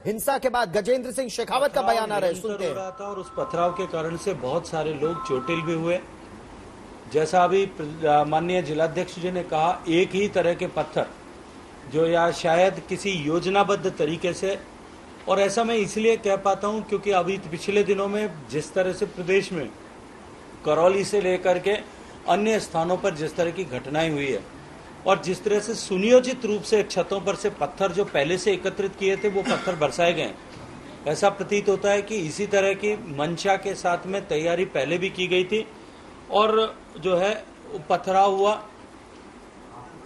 हिंसा के बाद गजेंद्र सिंह शेखावत का बयान आ रहा है, सुनते हैं। रहा था और उस पथराव के कारण से बहुत सारे लोग चोटिल भी हुए। जैसा अभी माननीय जिलाध्यक्ष जी ने कहा, एक ही तरह के पत्थर जो या शायद किसी योजनाबद्ध तरीके से, और ऐसा मैं इसलिए कह पाता हूं क्योंकि अभी पिछले दिनों में जिस तरह से प्रदेश में करौली से लेकर के अन्य स्थानों पर जिस तरह की घटनाएं हुई है और जिस तरह से सुनियोजित रूप से छतों पर से पत्थर जो पहले से एकत्रित किए थे वो पत्थर बरसाए गए, ऐसा प्रतीत होता है कि इसी तरह की मंशा के साथ में तैयारी पहले भी की गई थी और जो है पथराव हुआ।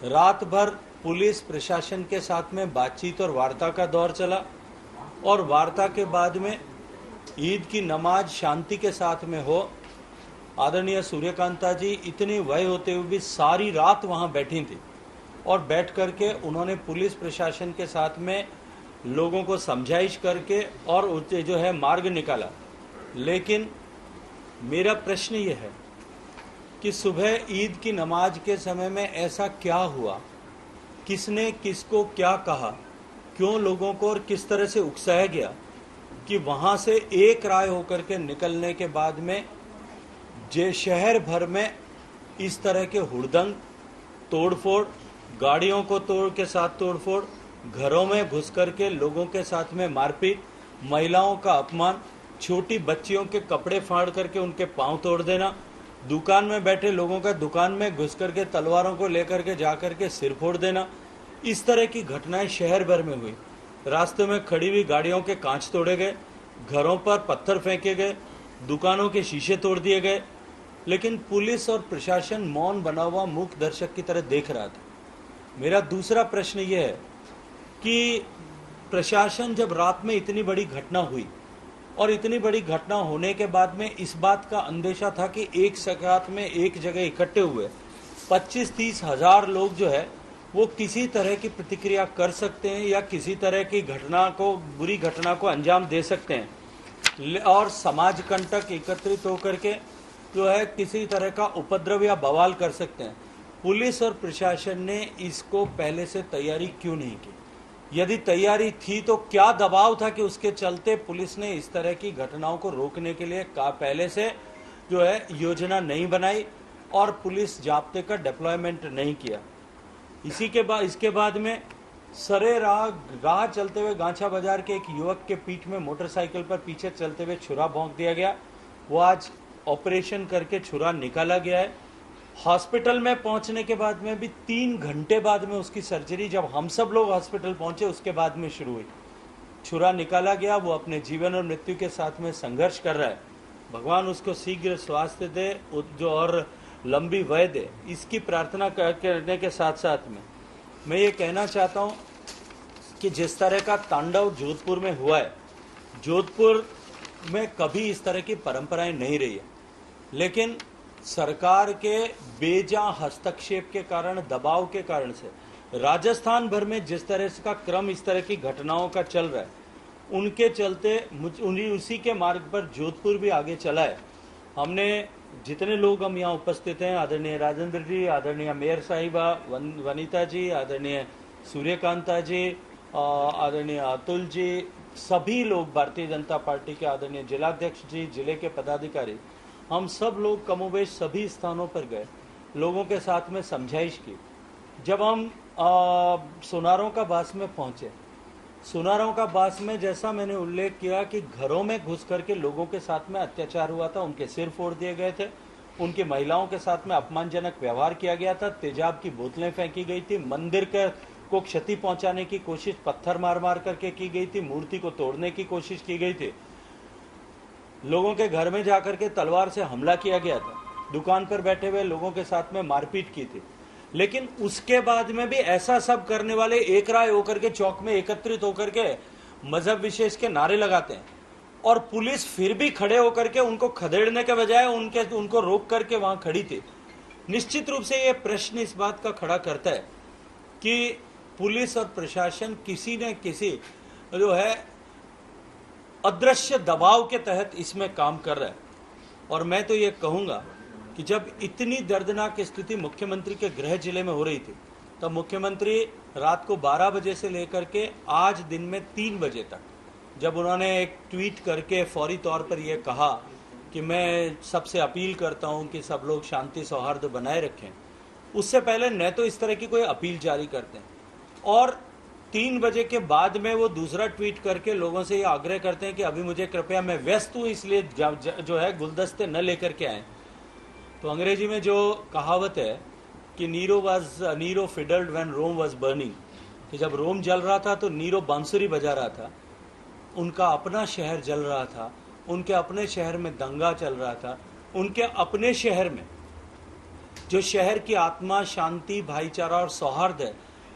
रात भर पुलिस प्रशासन के साथ में बातचीत और वार्ता का दौर चला और वार्ता के बाद में ईद की नमाज शांति के साथ में हो। आदरणीय सूर्यकांता जी इतनी वय होते हुए भी सारी रात वहां बैठी थी और बैठ करके उन्होंने पुलिस प्रशासन के साथ में लोगों को समझाइश करके और जो है मार्ग निकाला। लेकिन मेरा प्रश्न ये है कि सुबह ईद की नमाज के समय में ऐसा क्या हुआ, किसने किसको क्या कहा, क्यों लोगों को और किस तरह से उकसाया गया कि वहां से एक राय होकर के निकलने के बाद में जे शहर भर में इस तरह के हुड़दंग, तोड़फोड़, गाड़ियों को तोड़ के साथ तोड़फोड़, घरों में घुस करके लोगों के साथ में मारपीट, महिलाओं का अपमान, छोटी बच्चियों के कपड़े फाड़ करके उनके पांव तोड़ देना, दुकान में बैठे लोगों का दुकान में घुस करके तलवारों को लेकर के जाकर के सिर फोड़ देना, इस तरह की घटनाएं शहर भर में हुई। रास्ते में खड़ी हुई गाड़ियों के कांच तोड़े गए, घरों पर पत्थर फेंके गए, दुकानों के शीशे तोड़ दिए गए, लेकिन पुलिस और प्रशासन मौन बना हुआ मूक दर्शक की तरह देख रहा था। मेरा दूसरा प्रश्न यह है कि प्रशासन जब रात में इतनी बड़ी घटना हुई और इतनी बड़ी घटना होने के बाद में इस बात का अंदेशा था कि एक साथ में एक जगह इकट्ठे हुए 25-30 हजार लोग जो है वो किसी तरह की प्रतिक्रिया कर सकते हैं या किसी तरह की घटना को, बुरी घटना को अंजाम दे सकते हैं और समाज कंटक एकत्रित होकर के जो है किसी तरह का उपद्रव या बवाल कर सकते हैं। पुलिस और प्रशासन ने इसको पहले से तैयारी क्यों नहीं की? यदि तैयारी थी तो क्या दबाव था कि उसके चलते पुलिस ने इस तरह की घटनाओं को रोकने के लिए पहले से जो है योजना नहीं बनाई और पुलिस जाब्ते का डिप्लॉयमेंट नहीं किया? इसके बाद में सरे राह चलते हुए गांछा बाजार के एक युवक के पीठ में मोटरसाइकिल पर पीछे चलते हुए छुरा भोंक दिया गया। वो आज ऑपरेशन करके छुरा निकाला गया है। हॉस्पिटल में पहुंचने के बाद में भी 3 घंटे बाद में उसकी सर्जरी, जब हम सब लोग हॉस्पिटल पहुंचे उसके बाद में शुरू हुई। छुरा निकाला गया, वो अपने जीवन और मृत्यु के साथ में संघर्ष कर रहा है। भगवान उसको शीघ्र स्वास्थ्य दे जो और लंबी वय दे, इसकी प्रार्थना करने के साथ साथ में मैं ये कहना चाहता हूँ कि जिस तरह का तांडव जोधपुर में हुआ है, जोधपुर में कभी इस तरह की परंपराएं नहीं रही है, लेकिन सरकार के बेजा हस्तक्षेप के कारण, दबाव के कारण से राजस्थान भर में जिस तरह का क्रम इस तरह की घटनाओं का चल रहा है, उनके चलते उसी के मार्ग पर जोधपुर भी आगे चला है। हमने जितने लोग हम यहाँ उपस्थित हैं, आदरणीय राजेंद्र जी, आदरणीय मेयर साहिबा वनीता जी, आदरणीय सूर्यकांता जी, आदरणीय अतुल जी, सभी लोग, भारतीय जनता पार्टी के आदरणीय जिलाध्यक्ष जी, जिले के पदाधिकारी, हम सब लोग कमोबेश सभी स्थानों पर गए, लोगों के साथ में समझाइश की। जब हम सोनारों का बास में पहुंचे, सोनारों का बास में जैसा मैंने उल्लेख किया कि घरों में घुस करके लोगों के साथ में अत्याचार हुआ था, उनके सिर फोड़ दिए गए थे, उनकी महिलाओं के साथ में अपमानजनक व्यवहार किया गया था, तेजाब की बोतलें फेंकी गई थी, मंदिर को क्षति पहुंचाने की कोशिश पत्थर मार मार करके की गई थी, मूर्ति को तोड़ने की कोशिश की गई थी, लोगों के घर में जाकर के तलवार से हमला किया गया था, दुकान पर बैठे हुए लोगों के साथ में मारपीट की थी। लेकिन उसके बाद में भी ऐसा सब करने वाले एक राय होकर के चौक में एकत्रित होकर के मजहब विशेष के नारे लगाते हैं और पुलिस फिर भी खड़े होकर के उनको खदेड़ने के बजाय उनको रोक करके वहां खड़ी थी। निश्चित रूप से यह प्रश्न इस बात का खड़ा करता है कि पुलिस और प्रशासन किसी न किसी जो है अदृश्य दबाव के तहत इसमें काम कर रहा है। और मैं तो ये कहूंगा कि जब इतनी दर्दनाक स्थिति मुख्यमंत्री के गृह जिले में हो रही थी, तब मुख्यमंत्री रात को 12 बजे से लेकर के आज दिन में 3 बजे तक जब उन्होंने एक ट्वीट करके फौरी तौर पर यह कहा कि मैं सबसे अपील करता हूं कि सब लोग शांति सौहार्द बनाए रखें, उससे पहले न तो इस तरह की कोई अपील जारी करते हैं और 3 बजे के बाद में वो दूसरा ट्वीट करके लोगों से ये आग्रह करते हैं कि अभी मुझे कृपया, मैं व्यस्त हूं, इसलिए जो है गुलदस्ते न लेकर के आए। तो अंग्रेजी में जो कहावत है कि Nero fiddled when Rome was burning, कि जब रोम जल रहा था तो नीरो बांसुरी बजा रहा था, उनका अपना शहर जल रहा था, उनके अपने शहर में दंगा चल रहा था, उनके अपने शहर में जो शहर की आत्मा, शांति, भाईचारा और सौहार्द है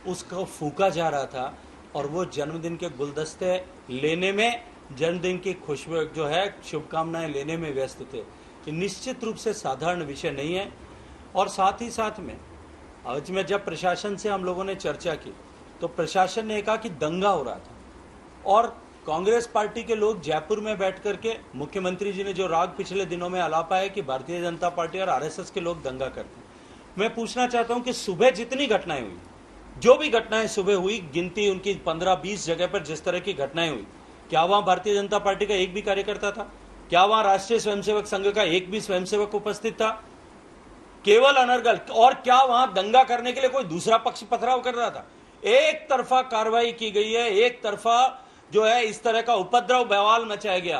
उसको फूका जा रहा था और वो जन्मदिन के गुलदस्ते लेने में, जन्मदिन की खुशबू जो है शुभकामनाएं लेने में व्यस्त थे। ये निश्चित रूप से साधारण विषय नहीं है। और साथ ही साथ में आज में जब प्रशासन से हम लोगों ने चर्चा की तो प्रशासन ने कहा कि दंगा हो रहा था और कांग्रेस पार्टी के लोग जयपुर में बैठ करके मुख्यमंत्री जी ने जो राग पिछले दिनों में आलापा है कि भारतीय जनता पार्टी और आरएसएस के लोग दंगा करते हैं। मैं पूछना चाहता हूं कि सुबह जितनी घटनाएं हुई, जो भी घटनाएं सुबह हुई, गिनती उनकी 15-20 जगह पर जिस तरह की घटनाएं हुई, क्या वहां भारतीय जनता पार्टी का एक भी कार्यकर्ता था? क्या वहां राष्ट्रीय स्वयंसेवक संघ का एक भी स्वयंसेवक उपस्थित था? केवल अनर्गल। और क्या वहां दंगा करने के लिए कोई दूसरा पक्ष पथराव कर रहा था? एक तरफा कार्रवाई की गई है, एक तरफा जो है इस तरह का उपद्रव बवाल मचाया गया।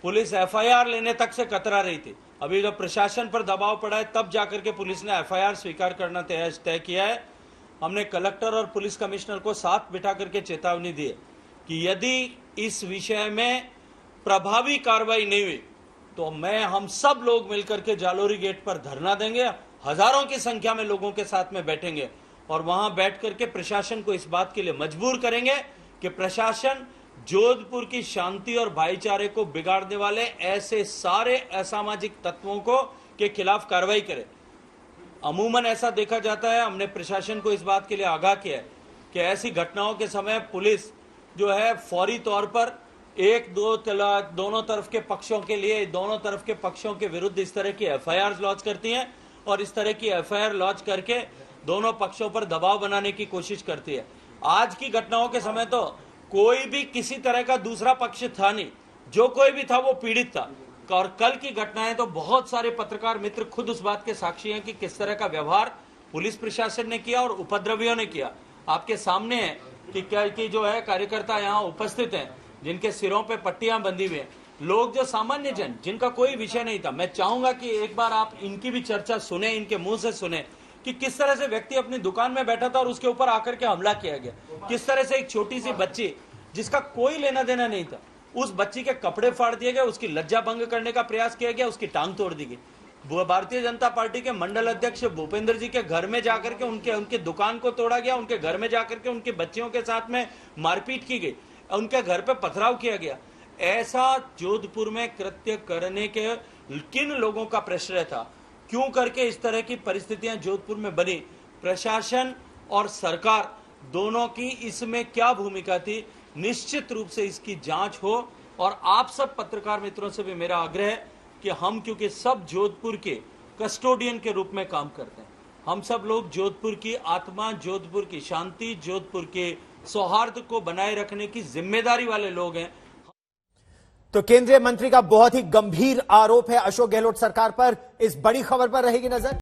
पुलिस एफआईआर लेने तक से कतरा रही थी। अभी जब प्रशासन पर दबाव पड़ा है तब जाकर के पुलिस ने एफआईआर स्वीकार करना तय किया है। हमने कलेक्टर और पुलिस कमिश्नर को साथ बिठा करके चेतावनी दी है कि यदि इस विषय में प्रभावी कार्रवाई नहीं हुई तो हम सब लोग मिलकर के जालोरी गेट पर धरना देंगे, हजारों की संख्या में लोगों के साथ में बैठेंगे और वहां बैठ करके प्रशासन को इस बात के लिए मजबूर करेंगे कि प्रशासन जोधपुर की शांति और भाईचारे को बिगाड़ने वाले ऐसे सारे असामाजिक तत्वों के खिलाफ कार्रवाई करे। अमूमन ऐसा देखा जाता है, हमने प्रशासन को इस बात के लिए आगाह किया है कि ऐसी घटनाओं के समय पुलिस जो है फौरी तौर पर दोनों तरफ के पक्षों के लिए, दोनों तरफ के पक्षों के विरुद्ध इस तरह की एफआईआर लॉन्च करती है और इस तरह की एफआईआर लॉन्च करके दोनों पक्षों पर दबाव बनाने की कोशिश करती है। आज की घटनाओं के समय तो कोई भी किसी तरह का दूसरा पक्ष था नहीं, जो कोई भी था वो पीड़ित था। और कल की घटनाएं तो बहुत सारे पत्रकार मित्र खुद उस बात के साक्षी हैं कि किस तरह का व्यवहार पुलिस प्रशासन ने किया और उपद्रवियों ने किया। आपके सामने है कि जो है कार्यकर्ता यहाँ उपस्थित हैं जिनके सिरों पे पट्टियां बंधी हुई हैं, लोग जो सामान्य जन जिनका कोई विषय नहीं था। मैं चाहूंगा कि एक बार आप इनकी भी चर्चा सुने, इनके मुंह से सुने कि किस तरह से व्यक्ति अपनी दुकान में बैठा था और उसके ऊपर आकर के हमला किया गया। किस तरह से एक छोटी सी बच्ची जिसका कोई लेना देना नहीं था, उस बच्ची के कपड़े फाड़ दिए गए, उसकी लज्जा भंग करने का प्रयास किया गया, उसकी टांग तोड़ दी गई। भारतीय जनता पार्टी के मंडल अध्यक्ष भूपेंद्र जी के घर में जाकर के उनके दुकान को तोड़ा गया, उनके घर में जाकर के उनके बच्चियों के साथ में मारपीट की गई, उनके घर पे पथराव किया गया। ऐसा जोधपुर में कृत्य करने के किन लोगों का प्रश्रय था? क्यों करके इस तरह की परिस्थितियां जोधपुर में बनी? प्रशासन और सरकार दोनों की इसमें क्या भूमिका थी? निश्चित रूप से इसकी जांच हो। और आप सब पत्रकार मित्रों से भी मेरा आग्रह है कि हम क्योंकि सब जोधपुर के कस्टोडियन के रूप में काम करते हैं, हम सब लोग जोधपुर की आत्मा, जोधपुर की शांति, जोधपुर के सौहार्द को बनाए रखने की जिम्मेदारी वाले लोग हैं। तो केंद्रीय मंत्री का बहुत ही गंभीर आरोप है अशोक गहलोत सरकार पर। इस बड़ी खबर पर रहेगी नजर।